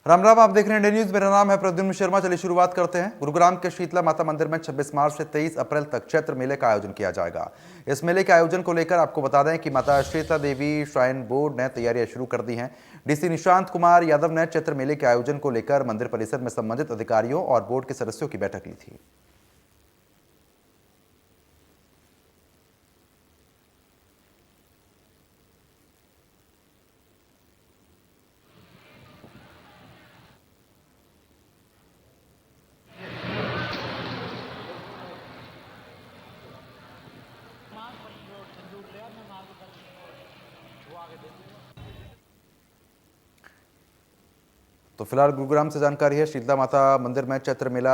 राम राम, आप देख रहे हैं इंडिया न्यूज। मेरा नाम है प्रद्युम्न शर्मा। चलिए शुरुआत करते हैं। गुरुग्राम के शीतला माता मंदिर में 26 मार्च से 23 अप्रैल तक चैत्र मेले का आयोजन किया जाएगा। इस मेले के आयोजन को लेकर आपको बता दें कि माता शीतला देवी श्राइन बोर्ड ने तैयारियां शुरू कर दी हैं। डीसी निशांत कुमार यादव ने चैत्र मेले के आयोजन को लेकर मंदिर परिसर में संबंधित अधिकारियों और बोर्ड के सदस्यों की बैठक ली थी। तो फिलहाल गुरुग्राम से जानकारी है, शीतला माता मंदिर में चैत्र मेला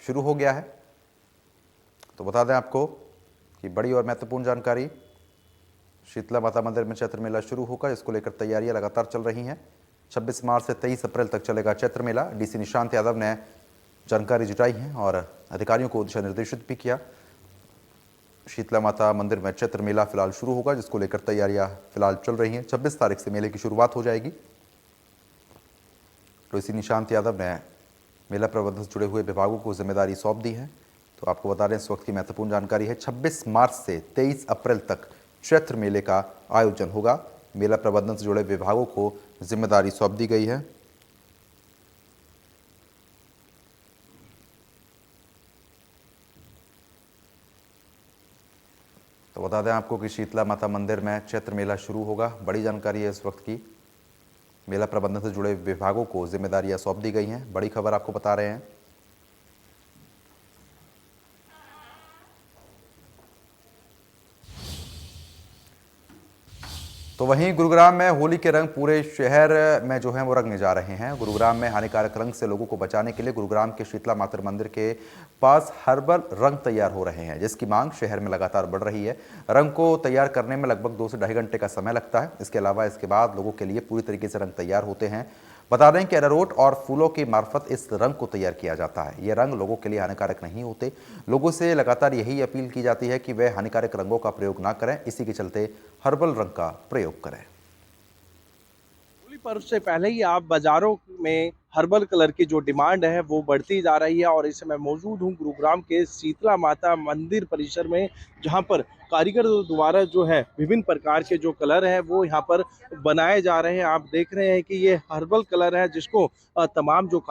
शुरू हो गया है। तो बता दें आपको कि बड़ी और महत्वपूर्ण जानकारी, शीतला माता मंदिर में चैत्र मेला शुरू होगा, इसको लेकर तैयारियां लगातार चल रही हैं। 26 मार्च से 23 अप्रैल तक चलेगा चैत्र मेला। डीसी निशांत यादव ने जानकारी जुटाई है और अधिकारियों को दिशा निर्देशित भी किया। शीतला माता मंदिर में चैत्र मेला फिलहाल शुरू होगा, जिसको लेकर तैयारियां फिलहाल चल रही हैं। 26 तारीख से मेले की शुरुआत हो जाएगी। तो इसी निशांत यादव ने मेला प्रबंधन से जुड़े हुए विभागों को जिम्मेदारी सौंप दी है। तो आपको बता दें, इस वक्त की महत्वपूर्ण जानकारी है, 26 मार्च से 23 अप्रैल तक चैत्र मेले का आयोजन होगा। मेला प्रबंधन से जुड़े विभागों को जिम्मेदारी सौंप दी गई है। तो बता दें आपको कि शीतला माता मंदिर में चैत्र मेला शुरू होगा। बड़ी जानकारी है इस वक्त की। मेला प्रबंधन से जुड़े विभागों को जिम्मेदारियां सौंप दी गई हैं। बड़ी खबर आपको बता रहे हैं। तो वहीं गुरुग्राम में होली के रंग पूरे शहर में जो है वो रंगने जा रहे हैं। गुरुग्राम में हानिकारक रंग से लोगों को बचाने के लिए गुरुग्राम के शीतला माता मंदिर के पास हर्बल रंग तैयार हो रहे हैं, जिसकी मांग शहर में लगातार बढ़ रही है। रंग को तैयार करने में लगभग 2 से ढाई घंटे का समय लगता है। इसके अलावा इसके बाद लोगों के लिए पूरी तरीके से रंग तैयार होते हैं। बता दें कि अरारोट और फूलों की मार्फत इस रंग को तैयार किया जाता है। ये रंग लोगों के लिए हानिकारक नहीं होते। लोगों से लगातार यही अपील की जाती है कि वे हानिकारक रंगों का प्रयोग ना करें। इसी के चलते हर्बल रंग का प्रयोग करें। होली पर्व से पहले ही आप बाजारों में हर्बल कलर की जो डिमांड है वो बढ़ती जा रही है। और इस समय मौजूद हूँ गुरुग्राम के शीतला माता मंदिर परिसर में, जहाँ पर कारीगर द्वारा जो है विभिन्न प्रकार के जो कलर हैं वो यहाँ पर बनाए जा रहे हैं। आप देख रहे हैं कि ये हर्बल कलर है, जिसको तमाम जो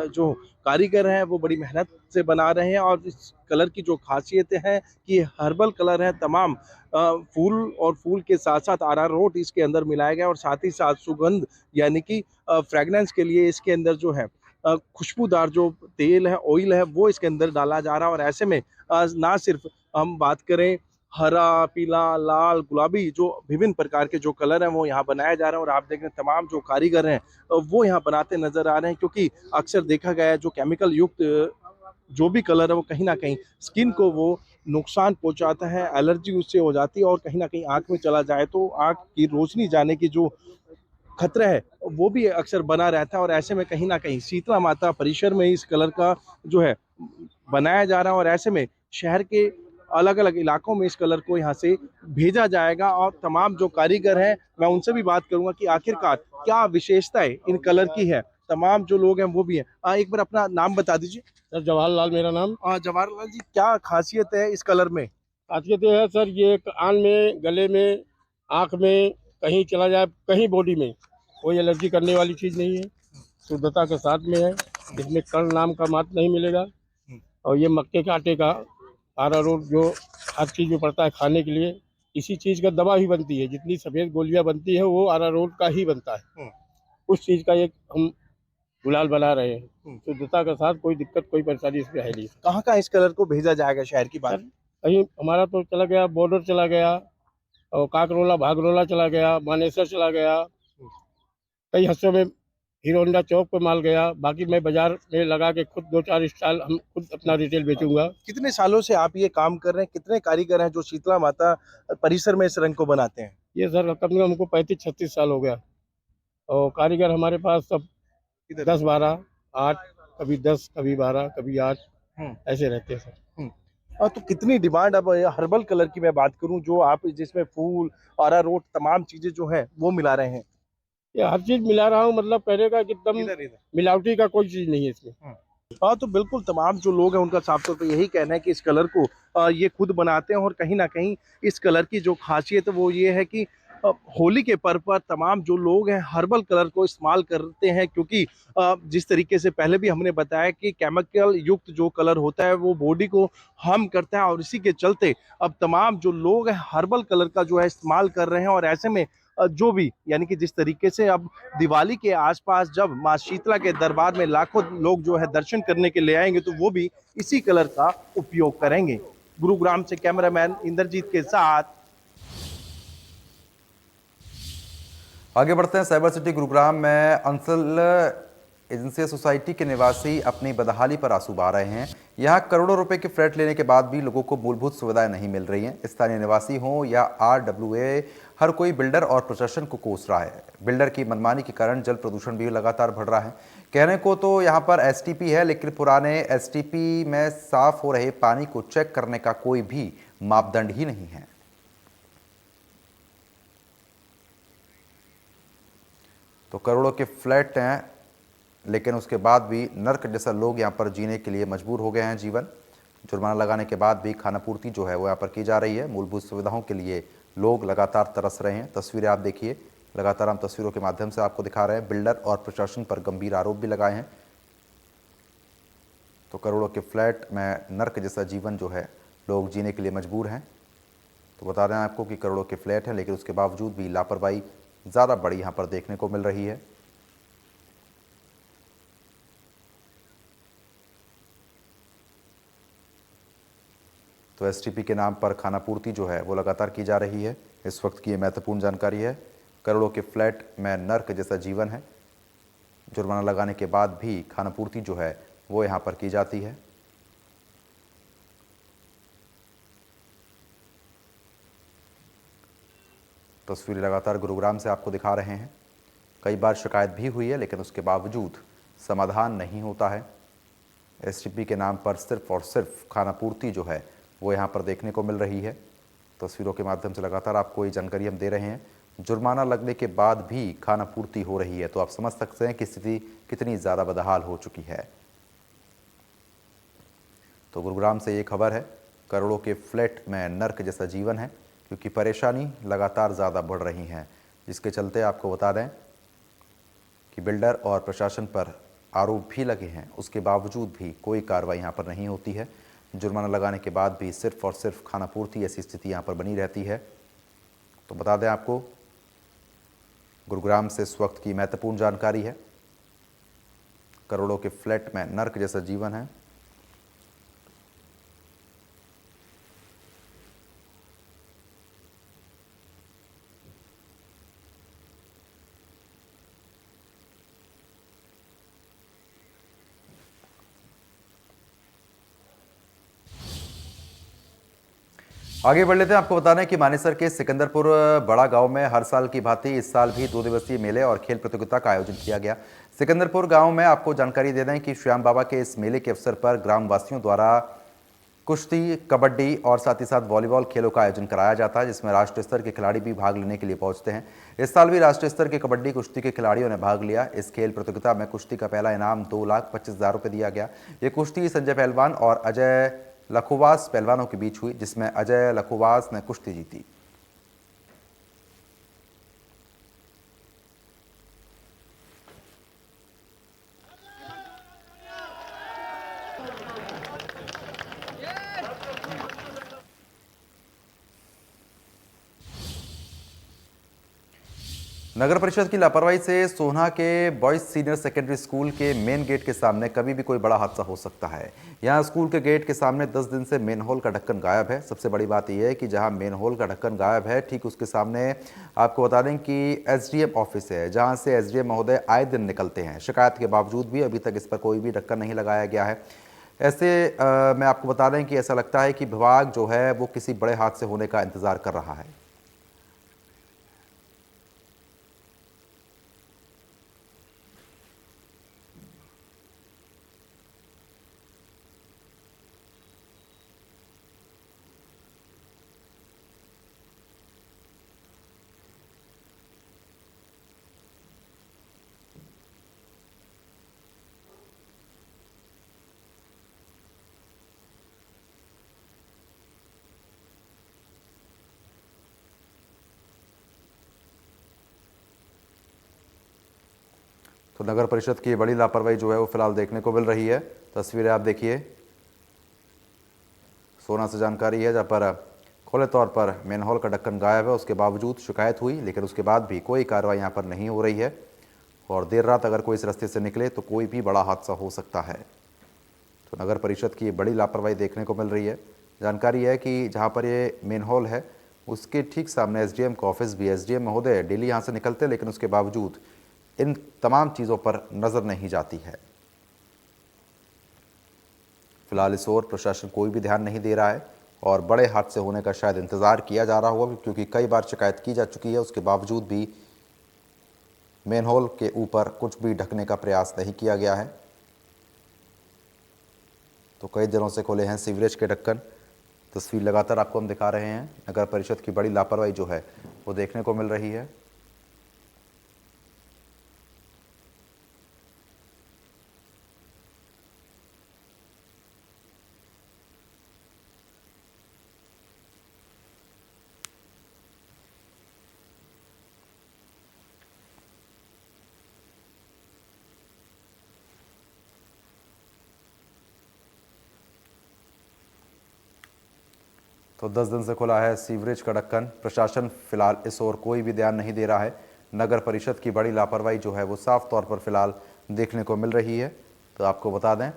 जो कारीगर हैं वो बड़ी मेहनत से बना रहे हैं। और इस कलर की जो खासियतें हैं कि ये हर्बल कलर है, तमाम फूल और फूल के साथ साथ अरारोट इसके अंदर मिलाया गया और साथ ही साथ सुगंध यानी कि फ्रेगनेंस के लिए इसके अंदर जो है खुशबूदार जो तेल है, ऑयल है, वो इसके अंदर डाला जा रहा है। और ऐसे में ना सिर्फ हम बात करें हरा, पीला, लाल, गुलाबी, जो विभिन्न प्रकार के जो कलर हैं वो यहाँ बनाया जा रहा है। और आप देख रहे हैं तमाम जो कारीगर हैं वो यहाँ बनाते नजर आ रहे हैं, क्योंकि अक्सर देखा गया है जो केमिकल युक्त जो भी कलर है वो कहीं ना कहीं स्किन को वो नुकसान पहुंचाता है, एलर्जी उससे हो जाती है। और कहीं ना कहीं आंख में चला जाए तो आंख की रोशनी जाने की जो खतरा है वो भी अक्सर बना रहता है। और ऐसे में कहीं ना कहीं शीतला माता परिसर में इस कलर का जो है बनाया जा रहा है। और ऐसे में शहर के अलग अलग इलाकों में इस कलर को यहाँ से भेजा जाएगा। और तमाम जो कारीगर हैं मैं उनसे भी बात करूंगा कि आखिरकार क्या विशेषताएं इन कलर की है। तमाम जो लोग हैं वो भी हैं। एक बार अपना नाम बता दीजिए। सर जवाहरलाल मेरा नाम। जवाहरलाल जी, क्या खासियत है इस कलर में? खासियत ये है सर, ये कान में, गले में, आँख में, कहीं चला जाए, कहीं बॉडी में कोई एलर्जी करने वाली चीज़ नहीं है। शुद्धता के साथ में है। इसमें कर्ण नाम का मात्र नहीं मिलेगा। और ये मक्के के आटे का अरारोट जो हर चीज़ में पड़ता है खाने के लिए, इसी चीज़ का दवा ही बनती है। जितनी सफ़ेद गोलियां बनती है वो अरारोट का ही बनता है। उस चीज़ का एक हम गुलाल बना रहे हैं। शुद्धता के साथ, कोई दिक्कत कोई परेशानी इसमें है नहीं। कहाँ कहाँ इस कलर को भेजा जाएगा शहर की बात? सर कहीं हमारा तो चला गया, बॉर्डर चला गया, और काकरोला भागरोला चला गया, मानेसर चला गया, कई हिस्सों में हीरो होंडा चौक पे माल गया। बाकी मैं बाजार में लगा के खुद 2-4 स्टॉल हम खुद अपना रिटेल बेचूंगा। कितने सालों से आप ये काम कर रहे हैं? कितने कारीगर हैं जो शीतला माता परिसर में इस रंग को बनाते हैं? ये सर कम से कम हमको 35-36 साल हो गया। और कारीगर हमारे पास सब 10-12, 8, कभी 10, कभी 12, कभी 8 ऐसे रहते हैं सर। तो कितनी डिमांड, अब हर्बल कलर की मैं बात करूं, जो आप जिसमें फूल, अरारोट, तमाम चीजें जो हैं वो मिला रहे हैं? ये हर चीज मिला रहा हूँ, मतलब कहने का कि एकदम इधर इधर मिलावटी का कोई चीज नहीं है इसमें। हाँ, तो बिल्कुल तमाम जो लोग हैं उनका साफ तौर पे यही कहना है कि इस कलर को ये खुद बनाते हैं और कहीं न कहीं इस कलर की जो ख़ासियत है वो ये है कि होली के पर्व पर तमाम जो लोग हैं हर्बल कलर को इस्तेमाल करते हैं, क्योंकि जिस तरीके से पहले भी हमने बताया कि केमिकल युक्त जो कलर होता है वो बॉडी को हार्म करता है, और इसी के चलते अब तमाम जो लोग हैं हर्बल कलर का जो है इस्तेमाल कर रहे हैं। और ऐसे में जो भी यानी कि जिस तरीके से अब दिवाली के आसपास जब माँ शीतला के दरबार में लाखों लोग जो है दर्शन करने के लिए आएंगे तो वो भी इसी कलर का उपयोग करेंगे। गुरुग्राम से कैमरामैन इंद्रजीत के साथ। आगे बढ़ते हैं। साइबर सिटी गुरुग्राम में अंसल एजेंसी सोसाइटी के निवासी अपनी बदहाली पर आंसू बहा रहे हैं। यहां करोड़ों रुपए के फ्लैट लेने के बाद भी लोगों को मूलभूत सुविधाएं नहीं मिल रही हैं। स्थानीय निवासी हों या आरडब्ल्यूए, हर कोई बिल्डर और प्रशासन को कोस रहा है। बिल्डर की मनमानी के कारण जल प्रदूषण भी लगातार बढ़ रहा है। कहने को तो यहाँ पर एसटीपी है, लेकिन पुराने एसटीपी में साफ हो रहे पानी को चेक करने का कोई भी मापदंड ही नहीं है। तो करोड़ों के फ्लैट हैं, लेकिन उसके बाद भी नर्क जैसा लोग यहाँ पर जीने के लिए मजबूर हो गए हैं। जीवन जुर्माना लगाने के बाद भी खाना पूर्ति जो है वो यहाँ पर की जा रही है। मूलभूत सुविधाओं के लिए लोग लगातार तरस रहे हैं। तस्वीरें आप देखिए, लगातार हम तस्वीरों के माध्यम से आपको दिखा रहे हैं। बिल्डर और प्रशासन पर गंभीर आरोप भी लगाए हैं। तो करोड़ों के फ्लैट में नर्क जैसा जीवन जो है लोग जीने के लिए मजबूर हैं। तो बता रहे हैं आपको कि करोड़ों के फ्लैट हैं, लेकिन उसके बावजूद भी लापरवाही ज़्यादा बड़ी यहाँ पर देखने को मिल रही है। तो एसटीपी के नाम पर खाना पूर्ति जो है वो लगातार की जा रही है। इस वक्त की ये महत्वपूर्ण जानकारी है। करोड़ों के फ्लैट में नर्क जैसा जीवन है। जुर्माना लगाने के बाद भी खाना पूर्ति जो है वो यहाँ पर की जाती है। तस्वीरें लगातार गुरुग्राम से आपको दिखा रहे हैं। कई बार शिकायत भी हुई है, लेकिन उसके बावजूद समाधान नहीं होता है। एसटीपी के नाम पर सिर्फ और सिर्फ खाना पूर्ति जो है वो यहाँ पर देखने को मिल रही है। तस्वीरों के माध्यम से लगातार आपको ये जानकारी हम दे रहे हैं। जुर्माना लगने के बाद भी खाना पूर्ति हो रही है, तो आप समझ सकते हैं कि स्थिति कितनी ज़्यादा बदहाल हो चुकी है। तो गुरुग्राम से ये खबर है, करोड़ों के फ्लैट में नर्क जैसा जीवन है, क्योंकि परेशानी लगातार ज़्यादा बढ़ रही हैं, जिसके चलते आपको बता दें कि बिल्डर और प्रशासन पर आरोप भी लगे हैं। उसके बावजूद भी कोई कार्रवाई यहाँ पर नहीं होती है। जुर्माना लगाने के बाद भी सिर्फ और सिर्फ खाना पूर्ति ऐसी स्थिति यहाँ पर बनी रहती है। तो बता दें आपको, गुरुग्राम से इस वक्त की महत्वपूर्ण जानकारी है। करोड़ों के फ्लैट में नर्क जैसा जीवन है। आगे बढ़ लेते हैं। आपको बता दें कि मानेसर के सिकंदरपुर बड़ा गांव में हर साल की भांति इस साल भी 2 दिवसीय मेले और खेल प्रतियोगिता का आयोजन किया गया। सिकंदरपुर गांव में आपको जानकारी दे दें कि श्याम बाबा के इस मेले के अवसर पर ग्राम वासियों द्वारा कुश्ती, कबड्डी और साथ ही साथ वॉलीबॉल खेलों का आयोजन कराया जाता है, जिसमें राष्ट्रीय स्तर के खिलाड़ी भी भाग लेने के लिए पहुंचते हैं। इस साल भी राष्ट्रीय स्तर के कबड्डी कुश्ती के खिलाड़ियों ने भाग लिया। इस खेल प्रतियोगिता में कुश्ती का पहला इनाम 2,25,000 रुपये दिया गया। ये कुश्ती संजय पहलवान और अजय लखोवास पहलवानों के बीच हुई, जिसमें अजय लखोवास ने कुश्ती जीती। नगर परिषद की लापरवाही से सोहना के बॉयज सीनियर सेकेंडरी स्कूल के मेन गेट के सामने कभी भी कोई बड़ा हादसा हो सकता है। यहां स्कूल के गेट के सामने 10 दिन से मेन होल का ढक्कन गायब है। सबसे बड़ी बात यह है कि जहां मेन होल का ढक्कन गायब है, ठीक उसके सामने आपको बता दें कि एसडीएम ऑफिस है, जहां से एसडीएम महोदय आए दिन निकलते हैं। शिकायत के बावजूद भी अभी तक इस पर कोई भी ढक्कन नहीं लगाया गया है। ऐसे में आपको बता दें कि ऐसा लगता है कि विभाग जो है वो किसी बड़े हादसे होने का इंतजार कर रहा है। तो नगर परिषद की बड़ी लापरवाही जो है वो फिलहाल देखने को मिल रही है। तस्वीरें आप देखिए, सोना से जानकारी है, जहाँ पर खुले तौर पर मैनहोल का ढक्कन गायब है। उसके बावजूद शिकायत हुई, लेकिन उसके बाद भी कोई कार्रवाई यहाँ पर नहीं हो रही है। और देर रात अगर कोई इस रास्ते से निकले तो कोई भी बड़ा हादसा हो सकता है। तो नगर परिषद की बड़ी लापरवाही देखने को मिल रही है। जानकारी है कि जहाँ पर ये मैनहोल है उसके ठीक सामने एसडीएम का ऑफिस भी है। एसडीएम महोदय डेली यहाँ से निकलते हैं, लेकिन उसके बावजूद इन तमाम चीज़ों पर नज़र नहीं जाती है। फिलहाल इस ओर प्रशासन कोई भी ध्यान नहीं दे रहा है और बड़े हादसे होने का शायद इंतज़ार किया जा रहा होगा, क्योंकि कई बार शिकायत की जा चुकी है, उसके बावजूद भी मैनहोल के ऊपर कुछ भी ढकने का प्रयास नहीं किया गया है। तो कई दिनों से खुले हैं सीवरेज के ढक्कन। तस्वीर लगातार आपको हम दिखा रहे हैं। नगर परिषद की बड़ी लापरवाही जो है वो देखने को मिल रही है। तो 10 दिन से खुला है सीवरेज का ढक्कन। प्रशासन फिलहाल इस ओर कोई भी ध्यान नहीं दे रहा है। नगर परिषद की बड़ी लापरवाही जो है वो साफ तौर पर फिलहाल देखने को मिल रही है। तो आपको बता दें,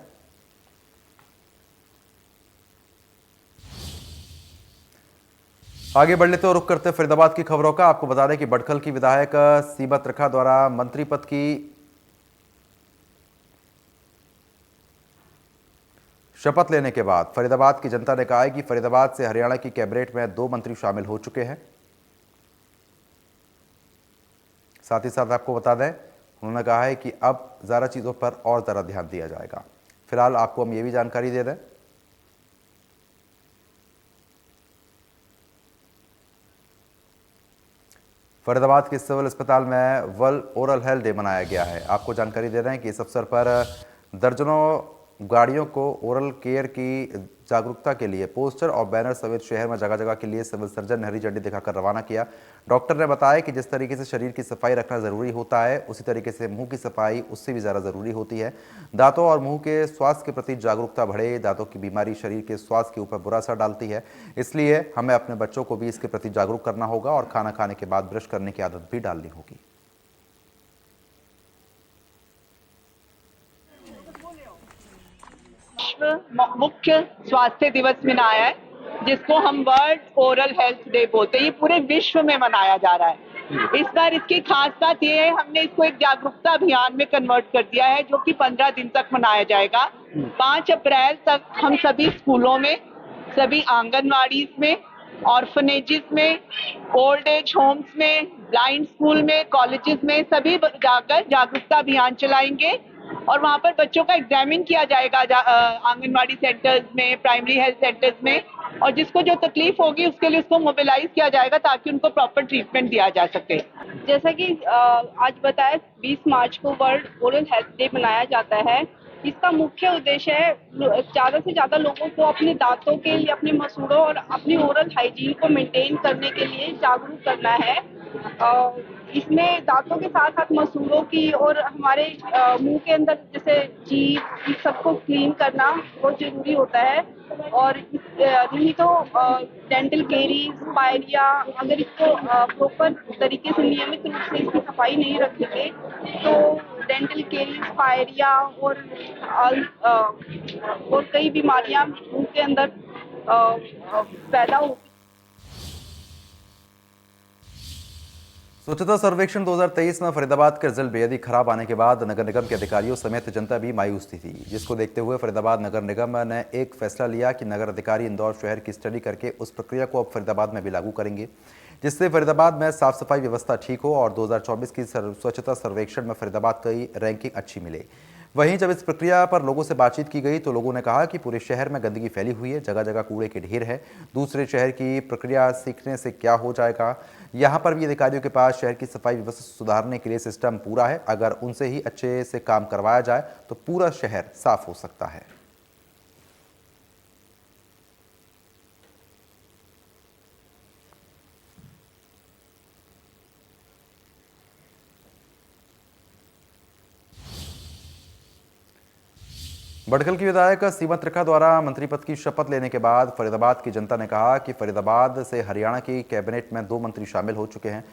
आगे बढ़ लेते और रुख करते फरीदाबाद की खबरों का। आपको बता दें कि बडखल की विधायक सीमा त्रिखा द्वारा मंत्री पद की शपथ लेने के बाद फरीदाबाद की जनता ने कहा है कि फरीदाबाद से हरियाणा की कैबिनेट में 2 मंत्री शामिल हो चुके हैं। साथ ही साथ आपको बता दें, उन्होंने कहा है कि अब ज़्यादा चीज़ों पर और ज़्यादा ध्यान दिया जाएगा। फिलहाल आपको हम ये भी जानकारी दे दें, फरीदाबाद के सिविल अस्पताल में वर्ल्ड ओरल हेल्थ डे मनाया गया है। आपको जानकारी दे रहे हैं कि इस अवसर पर दर्जनों गाड़ियों को ओरल केयर की जागरूकता के लिए पोस्टर और बैनर समेत शहर में जगह जगह के लिए सिविल सर्जन ने हरी झंडी दिखाकर रवाना किया। डॉक्टर ने बताया कि जिस तरीके से शरीर की सफाई रखना ज़रूरी होता है, उसी तरीके से मुंह की सफाई उससे भी ज़्यादा ज़रूरी होती है। दांतों और मुंह के स्वास्थ्य के प्रति जागरूकता बढ़े। दांतों की बीमारी शरीर के स्वास्थ्य के ऊपर बुरा असर डालती है, इसलिए हमें अपने बच्चों को भी इसके प्रति जागरूक करना होगा और खाना खाने के बाद ब्रश करने की आदत भी डालनी होगी। विश्व मुख्य स्वास्थ्य दिवस मनाया है, जिसको हम वर्ल्ड ओरल हेल्थ डे बोलते हैं। ये पूरे विश्व में मनाया जा रहा है। इस बार इसकी खास बात ये है, हमने इसको एक जागरूकता अभियान में कन्वर्ट कर दिया है, जो कि 15 दिन तक मनाया जाएगा। 5 अप्रैल तक हम सभी स्कूलों में, सभी आंगनवाड़ी में, ऑर्फनेजेस में, ओल्ड एज होम्स में, ब्लाइंड स्कूल में, कॉलेजेस में सभी जाकर जागरूकता अभियान चलाएंगे और वहां पर बच्चों का एग्जामिन किया जाएगा आंगनवाड़ी सेंटर्स में, प्राइमरी हेल्थ सेंटर्स में, और जिसको जो तकलीफ होगी उसके लिए उसको मोबिलाइज किया जाएगा ताकि उनको प्रॉपर ट्रीटमेंट दिया जा सके। जैसा कि आज बताया 20 मार्च को वर्ल्ड ओरल हेल्थ डे मनाया जाता है। इसका मुख्य उद्देश्य है ज़्यादा से ज़्यादा लोगों को अपने दांतों के लिए, अपने मसूड़ों और अपनी ओरल हाइजीन को मेंटेन करने के लिए जागरूक करना है। इसमें दांतों के साथ साथ मसूड़ों की और हमारे मुंह के अंदर जैसे जीभ, इस सबको क्लीन करना बहुत जरूरी होता है। और नहीं तो डेंटल केरीज, पायरिया, अगर इसको प्रॉपर तरीके से नियमित रूप से इसकी सफाई नहीं रखेंगे तो डेंटल केरीज, पायरिया और कई बीमारियां मुंह के अंदर पैदा हो। स्वच्छता सर्वेक्षण 2023 में फरीदाबाद के रिजल्ट बेहद ही खराब आने के बाद नगर निगम के अधिकारियों समेत जनता भी मायूस थी, जिसको देखते हुए फरीदाबाद नगर निगम ने एक फैसला लिया कि नगर अधिकारी इंदौर शहर की स्टडी करके उस प्रक्रिया को अब फरीदाबाद में भी लागू करेंगे, जिससे फरीदाबाद में साफ सफाई व्यवस्था ठीक हो और 2024 की स्वच्छता सर्वेक्षण में फरीदाबाद की रैंकिंग अच्छी मिले। वहीं जब इस प्रक्रिया पर लोगों से बातचीत की गई तो लोगों ने कहा कि पूरे शहर में गंदगी फैली हुई है, जगह जगह कूड़े के ढेर है। दूसरे शहर की प्रक्रिया सीखने से क्या हो जाएगा। यहाँ पर भी अधिकारियों के पास शहर की सफाई व्यवस्था सुधारने के लिए सिस्टम पूरा है। अगर उनसे ही अच्छे से काम करवाया जाए तो पूरा शहर साफ हो सकता है। भटकल की विधायक सीमा त्रिखा द्वारा मंत्री पद की शपथ लेने के बाद फरीदाबाद की जनता ने कहा कि फरीदाबाद से हरियाणा की कैबिनेट में 2 मंत्री शामिल हो चुके हैं।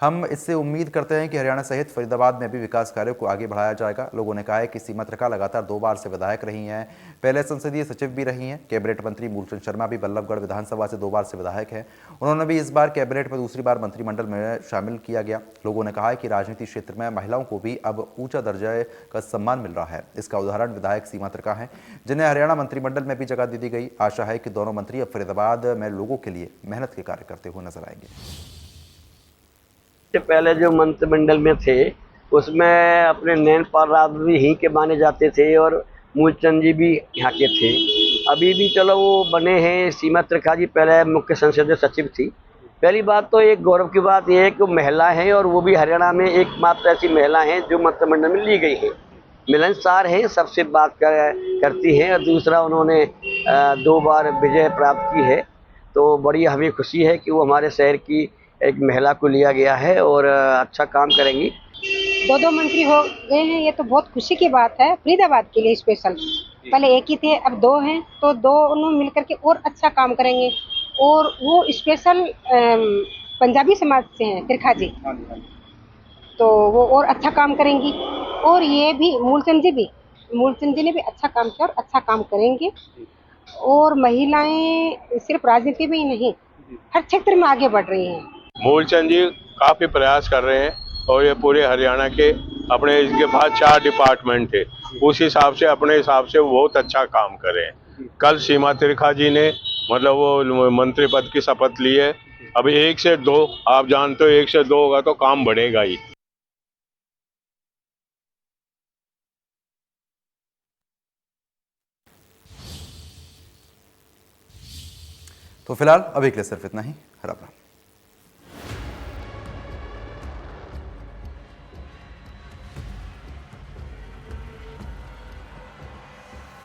हम इससे उम्मीद करते हैं कि हरियाणा सहित फरीदाबाद में भी विकास कार्यों को आगे बढ़ाया जाएगा। लोगों ने कहा है कि सीमा त्रिखा लगातार 2 बार से विधायक रही हैं, पहले संसदीय सचिव भी रही हैं। कैबिनेट मंत्री मूलचंद शर्मा भी बल्लभगढ़ विधानसभा से 2 बार से विधायक हैं। उन्होंने भी इस बार कैबिनेट में दूसरी बार मंत्रिमंडल में शामिल किया गया। लोगों ने कहा है कि राजनीति क्षेत्र में महिलाओं को भी अब ऊंचा दर्जे का सम्मान मिल रहा है। इसका उदाहरण विधायक सीमा त्रिखा है, जिन्हें हरियाणा मंत्रिमंडल में भी जगह दे दी गई। आशा है कि दोनों मंत्री अब फरीदाबाद में लोगों के लिए मेहनत के कार्य करते हुए नजर आएंगे। से पहले जो मंत्रिमंडल में थे उसमें अपने नैनपाल राव भी यहीं के माने जाते थे और मूलचंद जी भी यहाँ के थे। अभी भी चलो वो बने हैं। सीमा त्रिखा जी पहले मुख्य संसदीय सचिव थी। पहली बात तो एक गौरव की बात यह है कि महिला हैं और वो भी हरियाणा में एकमात्र ऐसी महिला हैं जो मंत्रिमंडल में ली गई है। मिलनसार हैं, सबसे बात करती हैं और दूसरा उन्होंने 2 बार विजय प्राप्त की है। तो बड़ी हमें खुशी है कि वो हमारे शहर की एक महिला को लिया गया है और अच्छा काम करेंगी। 2 मंत्री हो गए हैं, ये तो बहुत खुशी की बात है फरीदाबाद के लिए स्पेशल। पहले एक ही थे, अब 2 हैं, तो दोनों मिलकर के और अच्छा काम करेंगे। और वो स्पेशल पंजाबी समाज से हैं त्रिखा जी, तो वो और अच्छा काम करेंगी। और ये भी मूलचंद जी ने भी अच्छा काम किया और अच्छा काम करेंगे। और महिलाएं सिर्फ राजनीति में ही नहीं, हर क्षेत्र में आगे बढ़ रही हैं। मूलचंद जी काफी प्रयास कर रहे हैं और ये पूरे हरियाणा के अपने इसके पास 4 डिपार्टमेंट थे, उस हिसाब से अपने हिसाब से वो बहुत अच्छा काम कर रहे हैं। कल सीमा त्रिखा जी ने मतलब वो मंत्री पद की शपथ ली है। अभी 1 से 2 आप जानते हो, 1 से 2 होगा तो काम बढ़ेगा ही। तो फिलहाल अभी के लिए सिर्फ इतना ही। राम राम।